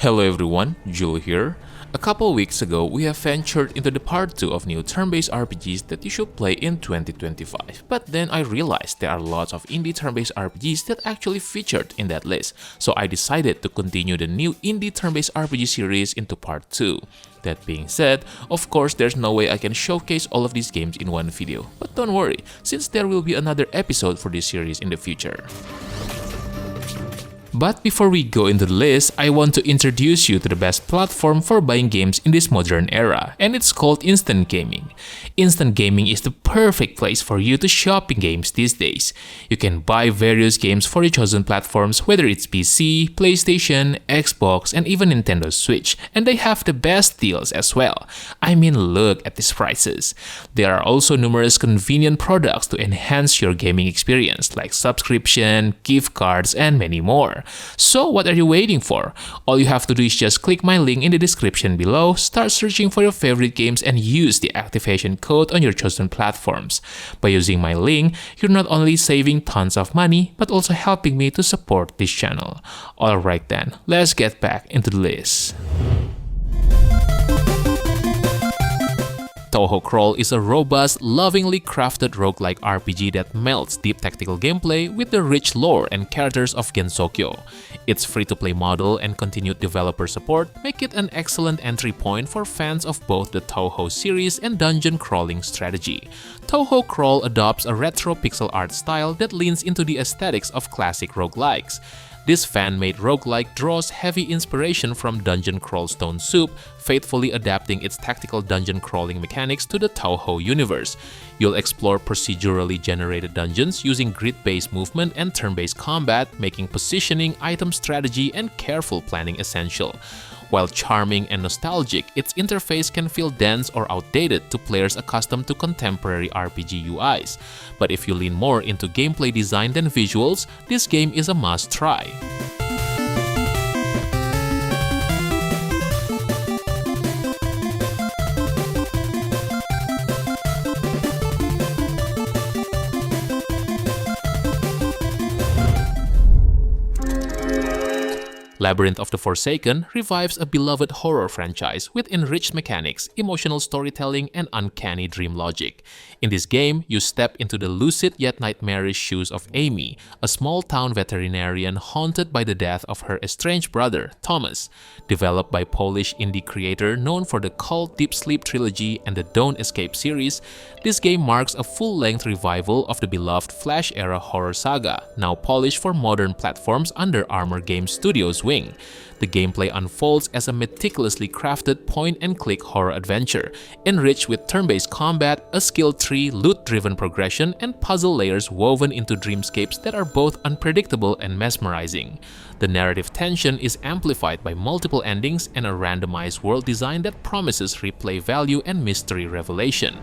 Hello everyone, Jul here. A couple weeks ago, we have ventured into the part 2 of new turn-based RPGs that you should play in 2025. But then I realized there are lots of indie turn-based RPGs that actually featured in that list, so I decided to continue the new indie turn-based RPG series into part 2. That being said, of course there's no way I can showcase all of these games in one video, but don't worry, since there will be another episode for this series in the future. But before we go into the list, I want to introduce you to the best platform for buying games in this modern era, and it's called Instant Gaming. Instant Gaming is the perfect place for you to shop in games these days. You can buy various games for your chosen platforms, whether it's PC, PlayStation, Xbox, and even Nintendo Switch, and they have the best deals as well. I mean, look at these prices. There are also numerous convenient products to enhance your gaming experience, like subscription, gift cards, and many more. So what are you waiting for? All you have to do is just click my link in the description below, start searching for your favorite games, and use the activation code on your chosen platforms. By using my link, you're not only saving tons of money, but also helping me to support this channel. Alright then, let's get back into the list. Touhou Crawl is a robust, lovingly crafted roguelike RPG that melts deep tactical gameplay with the rich lore and characters of Gensokyo. Its free-to-play model and continued developer support make it an excellent entry point for fans of both the Touhou series and dungeon crawling strategy. Touhou Crawl adopts a retro pixel art style that leans into the aesthetics of classic roguelikes. This fan-made roguelike draws heavy inspiration from Dungeon Crawl Stone Soup, faithfully adapting its tactical dungeon crawling mechanics to the Touhou universe. You'll explore procedurally generated dungeons using grid-based movement and turn-based combat, making positioning, item strategy, and careful planning essential. While charming and nostalgic, its interface can feel dense or outdated to players accustomed to contemporary RPG UIs. But if you lean more into gameplay design than visuals, this game is a must-try. Labyrinth of the Forsaken revives a beloved horror franchise with enriched mechanics, emotional storytelling, and uncanny dream logic. In this game, you step into the lucid yet nightmarish shoes of Amy, a small-town veterinarian haunted by the death of her estranged brother, Thomas. Developed by Polish indie creator known for the cult Deep Sleep trilogy and the Don't Escape series, this game marks a full-length revival of the beloved Flash-era horror saga, now polished for modern platforms under Armor Game Studios' wing. The gameplay unfolds as a meticulously crafted point-and-click horror adventure, enriched with turn-based combat, a skill tree, loot-driven progression, and puzzle layers woven into dreamscapes that are both unpredictable and mesmerizing. The narrative tension is amplified by multiple endings and a randomized world design that promises replay value and mystery revelation.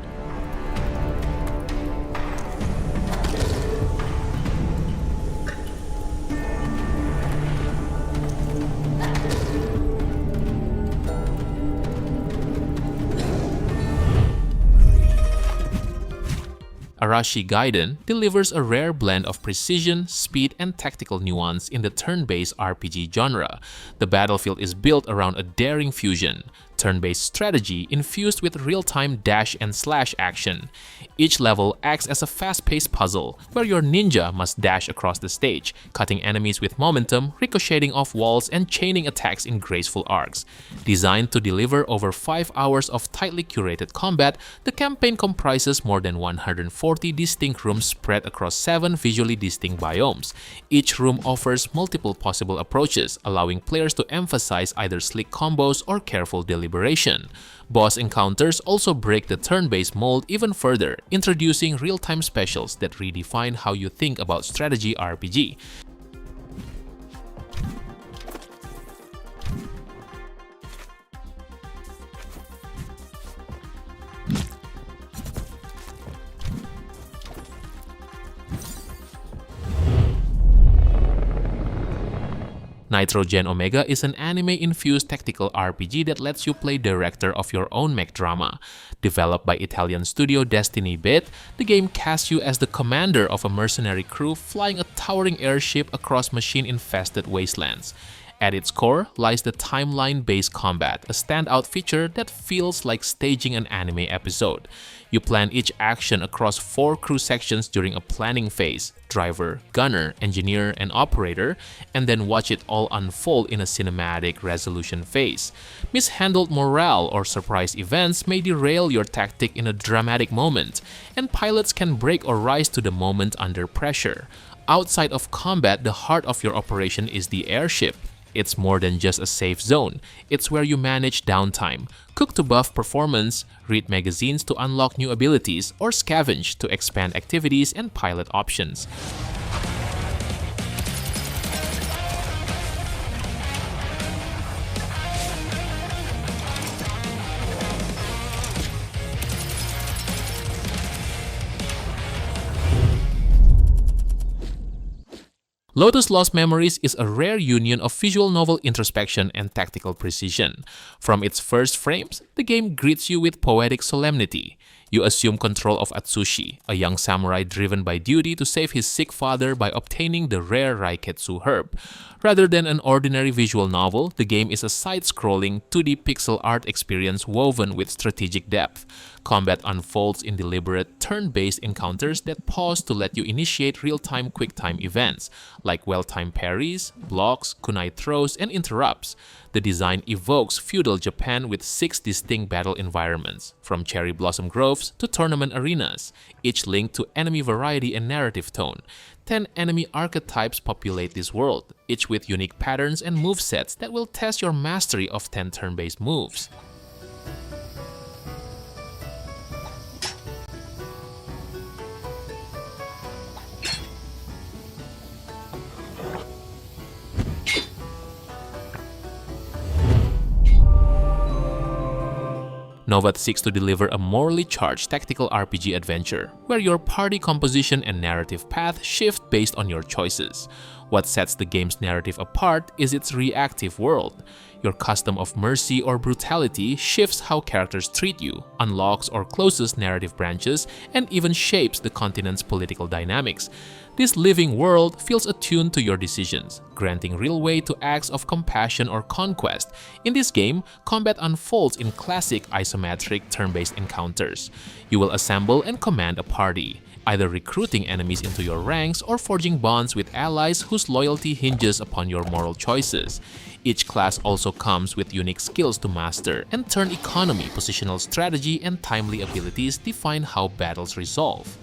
Arashi Gaiden delivers a rare blend of precision, speed, and tactical nuance in the turn-based RPG genre. The battlefield is built around a daring fusion, turn-based strategy infused with real-time dash and slash action. Each level acts as a fast-paced puzzle, where your ninja must dash across the stage, cutting enemies with momentum, ricocheting off walls, and chaining attacks in graceful arcs. Designed to deliver over 5 hours of tightly curated combat, the campaign comprises more than 140 distinct rooms spread across 7 visually distinct biomes. Each room offers multiple possible approaches, allowing players to emphasize either slick combos or careful delivery. Boss encounters also break the turn-based mold even further, introducing real-time specials that redefine how you think about strategy RPG. NITRO Gen Omega is an anime-infused tactical RPG that lets you play director of your own mech drama. Developed by Italian studio Destiny Bit, the game casts you as the commander of a mercenary crew flying a towering airship across machine-infested wastelands. At its core lies the timeline-based combat, a standout feature that feels like staging an anime episode. You plan each action across 4 crew sections during a planning phase: driver, gunner, engineer, and operator, and then watch it all unfold in a cinematic resolution phase. Mishandled morale or surprise events may derail your tactic in a dramatic moment, and pilots can break or rise to the moment under pressure. Outside of combat, the heart of your operation is the airship. It's more than just a safe zone. It's where you manage downtime, cook to buff performance, read magazines to unlock new abilities, or scavenge to expand activities and pilot options. Lotus Lost Memories is a rare union of visual novel introspection and tactical precision. From its first frames, the game greets you with poetic solemnity. You assume control of Atsushi, a young samurai driven by duty to save his sick father by obtaining the rare Raiketsu herb. Rather than an ordinary visual novel, the game is a side-scrolling 2D pixel art experience woven with strategic depth. Combat unfolds in deliberate, turn-based encounters that pause to let you initiate real-time quick-time events, like well-timed parries, blocks, kunai throws, and interrupts. The design evokes feudal Japan with 6 distinct battle environments, from cherry blossom groves to tournament arenas, each linked to enemy variety and narrative tone. 10 enemy archetypes populate this world, each with unique patterns and movesets that will test your mastery of 10 turn-based moves. Novath seeks to deliver a morally charged tactical RPG adventure, where your party composition and narrative path shift based on your choices. What sets the game's narrative apart is its reactive world. Your custom of mercy or brutality shifts how characters treat you, unlocks or closes narrative branches, and even shapes the continent's political dynamics. This living world feels attuned to your decisions, granting real weight to acts of compassion or conquest. In this game, combat unfolds in classic isometric turn-based encounters. You will assemble and command a party, either recruiting enemies into your ranks or forging bonds with allies whose loyalty hinges upon your moral choices. Each class also comes with unique skills to master, and turn economy, positional strategy, and timely abilities define how battles resolve.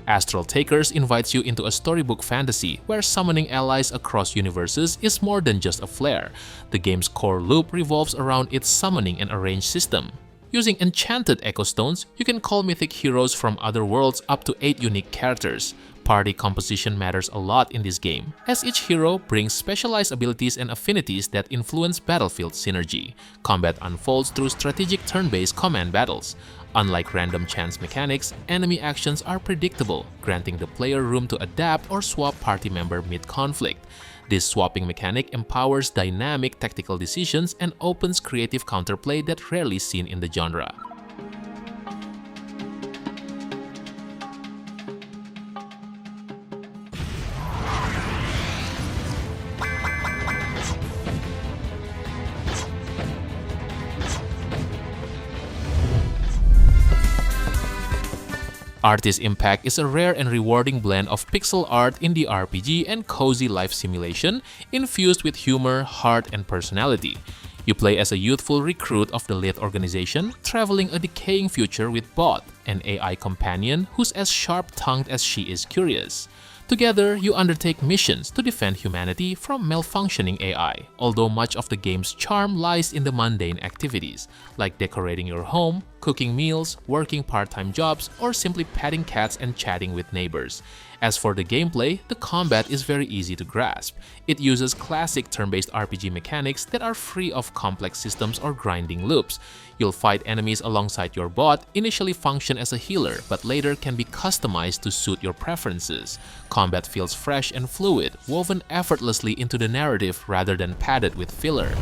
Astral Takers invites you into a storybook fantasy where summoning allies across universes is more than just a flair. The game's core loop revolves around its summoning and arrange system. Using enchanted echo stones, you can call mythic heroes from other worlds up to 8 unique characters. Party composition matters a lot in this game, as each hero brings specialized abilities and affinities that influence battlefield synergy. Combat unfolds through strategic turn-based command battles. Unlike random chance mechanics, enemy actions are predictable, granting the player room to adapt or swap party member mid-conflict. This swapping mechanic empowers dynamic tactical decisions and opens creative counterplay that's rarely seen in the genre. Artis Impact is a rare and rewarding blend of pixel art in the RPG and cozy life simulation, infused with humor, heart, and personality. You play as a youthful recruit of the Lith organization, traveling a decaying future with Bot, an AI companion who's as sharp-tongued as she is curious. Together, you undertake missions to defend humanity from malfunctioning AI, although much of the game's charm lies in the mundane activities, like decorating your home, cooking meals, working part-time jobs, or simply petting cats and chatting with neighbors. As for the gameplay, the combat is very easy to grasp. It uses classic turn-based RPG mechanics that are free of complex systems or grinding loops. You'll fight enemies alongside your bot, initially function as a healer, but later can be customized to suit your preferences. Combat feels fresh and fluid, woven effortlessly into the narrative rather than padded with filler.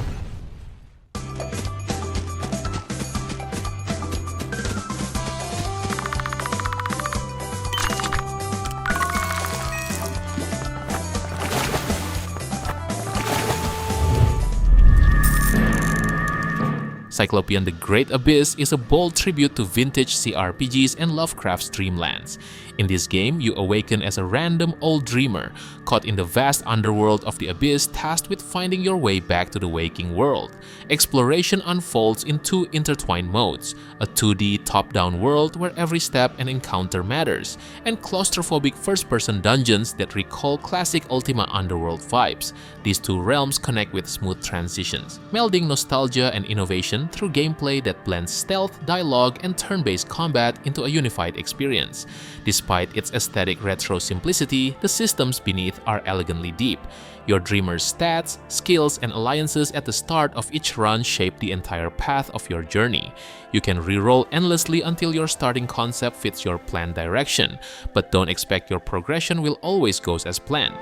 Cyclopean: The Great Abyss is a bold tribute to vintage CRPGs and Lovecraft's dreamlands. In this game, you awaken as a random old dreamer, caught in the vast underworld of the Abyss, tasked with finding your way back to the waking world. Exploration unfolds in two intertwined modes, a 2D top-down world where every step and encounter matters, and claustrophobic first-person dungeons that recall classic Ultima Underworld vibes. These two realms connect with smooth transitions, melding nostalgia and innovation through gameplay that blends stealth, dialogue, and turn-based combat into a unified experience. Despite its aesthetic retro simplicity, the systems beneath are elegantly deep. Your dreamer's stats, skills, and alliances at the start of each run shape the entire path of your journey. You can reroll endlessly until your starting concept fits your planned direction, but don't expect your progression will always go as planned.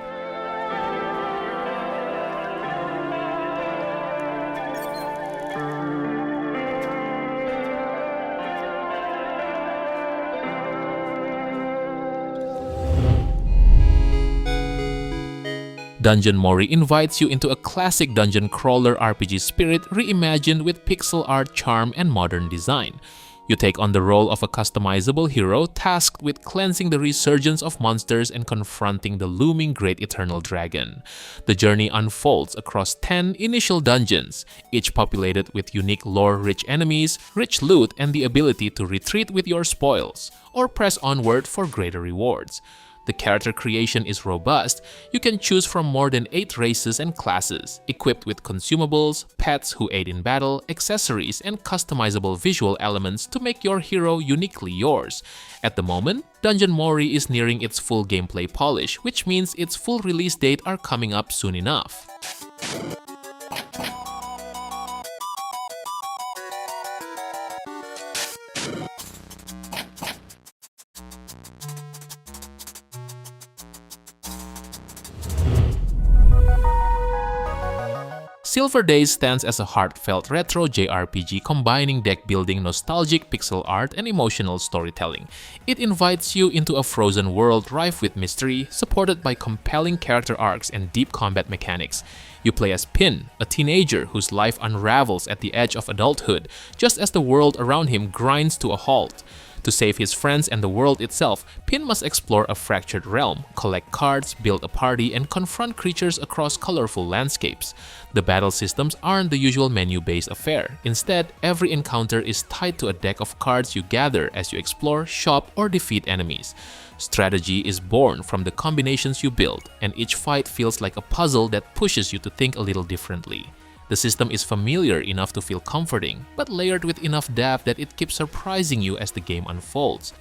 Dungeon Mori invites you into a classic dungeon crawler RPG spirit reimagined with pixel art charm and modern design. You take on the role of a customizable hero tasked with cleansing the resurgence of monsters and confronting the looming Great Eternal Dragon. The journey unfolds across 10 initial dungeons, each populated with unique lore-rich enemies, rich loot, and the ability to retreat with your spoils, or press onward for greater rewards. The character creation is robust. You can choose from more than 8 races and classes, equipped with consumables, pets who aid in battle, accessories, and customizable visual elements to make your hero uniquely yours. At the moment, Dungeon Mori is nearing its full gameplay polish, which means its full release date are coming up soon enough. Silver Daze stands as a heartfelt retro JRPG combining deck-building, nostalgic pixel art, and emotional storytelling. It invites you into a frozen world rife with mystery, supported by compelling character arcs and deep combat mechanics. You play as Pin, a teenager whose life unravels at the edge of adulthood, just as the world around him grinds to a halt. To save his friends and the world itself, Pin must explore a fractured realm, collect cards, build a party, and confront creatures across colorful landscapes. The battle systems aren't the usual menu-based affair. Instead, every encounter is tied to a deck of cards you gather as you explore, shop, or defeat enemies. Strategy is born from the combinations you build, and each fight feels like a puzzle that pushes you to think a little differently. The system is familiar enough to feel comforting, but layered with enough depth that it keeps surprising you as the game unfolds.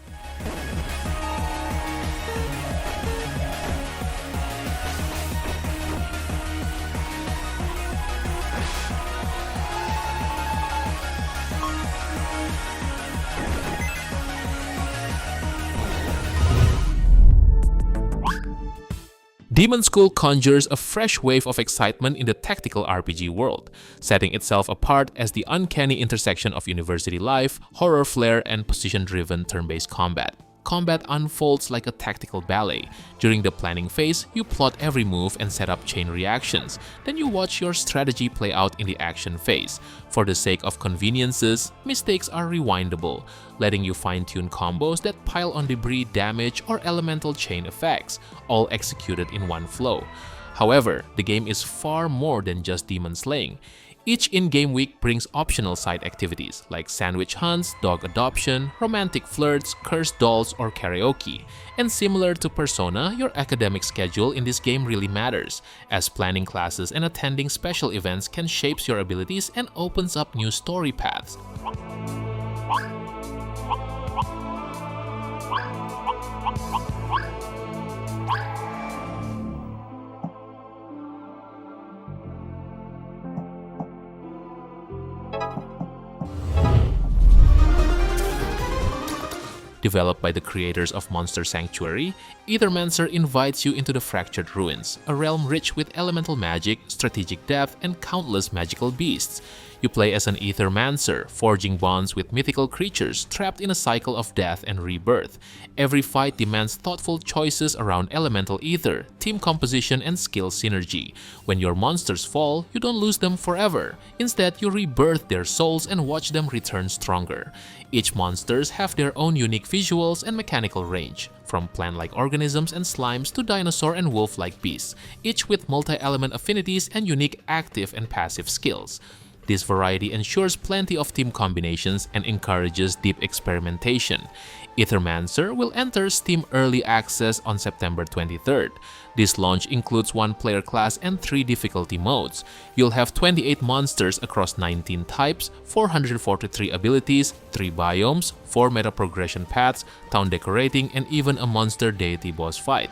Demonschool conjures a fresh wave of excitement in the tactical RPG world, setting itself apart as the uncanny intersection of university life, horror flair, and position-driven turn-based combat. Combat unfolds like a tactical ballet. During the planning phase, you plot every move and set up chain reactions. Then you watch your strategy play out in the action phase. For the sake of conveniences, mistakes are rewindable, letting you fine-tune combos that pile on debris damage or elemental chain effects, all executed in one flow. However, the game is far more than just demon slaying. Each in-game week brings optional side activities like sandwich hunts, dog adoption, romantic flirts, cursed dolls, or karaoke. And similar to Persona, your academic schedule in this game really matters, as planning classes and attending special events can shape your abilities and opens up new story paths. Developed by the creators of Monster Sanctuary, Aethermancer invites you into the Fractured Ruins, a realm rich with elemental magic, strategic depth, and countless magical beasts. You play as an Aethermancer, forging bonds with mythical creatures trapped in a cycle of death and rebirth. Every fight demands thoughtful choices around elemental ether, team composition, and skill synergy. When your monsters fall, you don't lose them forever. Instead, you rebirth their souls and watch them return stronger. Each monsters have their own unique visuals and mechanical range, from plant-like organisms and slimes to dinosaur and wolf-like beasts, each with multi-element affinities and unique active and passive skills. This variety ensures plenty of team combinations and encourages deep experimentation. Aethermancer will enter Steam Early Access on September 23rd. This launch includes 1 player class and 3 difficulty modes. You'll have 28 monsters across 19 types, 443 abilities, 3 biomes, 4 meta progression paths, town decorating, and even a monster deity boss fight.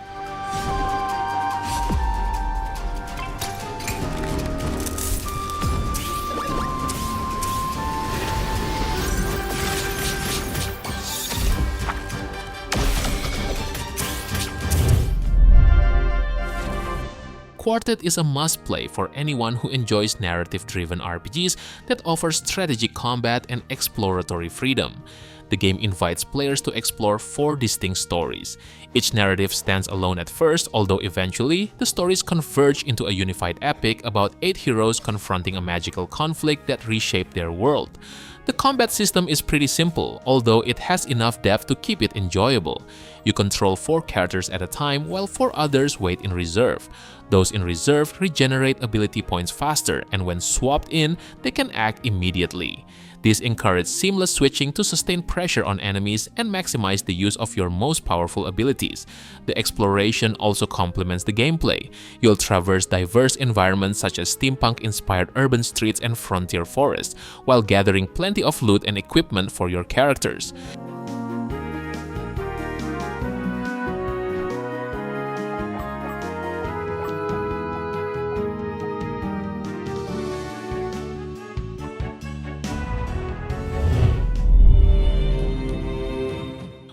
Quartet is a must-play for anyone who enjoys narrative-driven RPGs that offer strategic combat and exploratory freedom. The game invites players to explore 4 distinct stories. Each narrative stands alone at first, although eventually, the stories converge into a unified epic about 8 heroes confronting a magical conflict that reshaped their world. The combat system is pretty simple, although it has enough depth to keep it enjoyable. You control 4 characters at a time, while 4 others wait in reserve. Those in reserve regenerate ability points faster, and when swapped in, they can act immediately. This encourages seamless switching to sustain pressure on enemies and maximize the use of your most powerful abilities. The exploration also complements the gameplay. You'll traverse diverse environments such as steampunk-inspired urban streets and frontier forests, while gathering plenty of loot and equipment for your characters.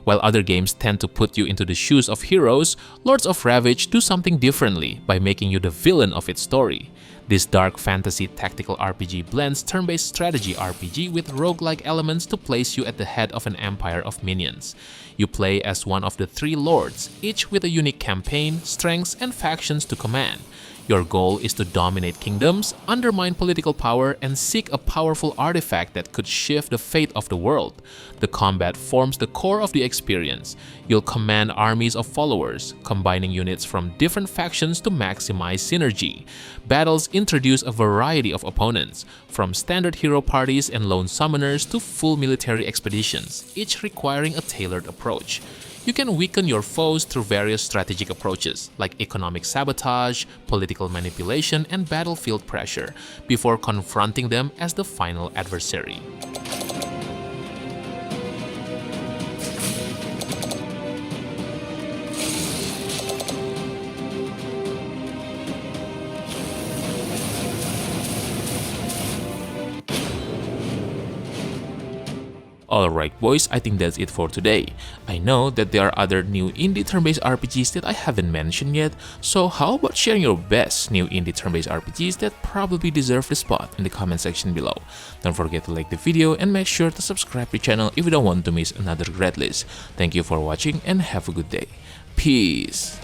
While other games tend to put you into the shoes of heroes, Lords of Ravage do something differently by making you the villain of its story. This dark fantasy tactical RPG blends turn-based strategy RPG with roguelike elements to place you at the head of an empire of minions. You play as one of the 3 lords, each with a unique campaign, strengths, and factions to command. Your goal is to dominate kingdoms, undermine political power, and seek a powerful artifact that could shift the fate of the world. The combat forms the core of the experience. You'll command armies of followers, combining units from different factions to maximize synergy. Battles introduce a variety of opponents, from standard hero parties and lone summoners to full military expeditions, each requiring a tailored approach. You can weaken your foes through various strategic approaches, like economic sabotage, political manipulation, and battlefield pressure, before confronting them as the final adversary. Alright boys, I think that's it for today. I know that there are other new indie turn-based RPGs that I haven't mentioned yet, so how about sharing your best new indie turn-based RPGs that probably deserve the spot in the comment section below. Don't forget to like the video and make sure to subscribe to the channel if you don't want to miss another great list. Thank you for watching and have a good day. Peace!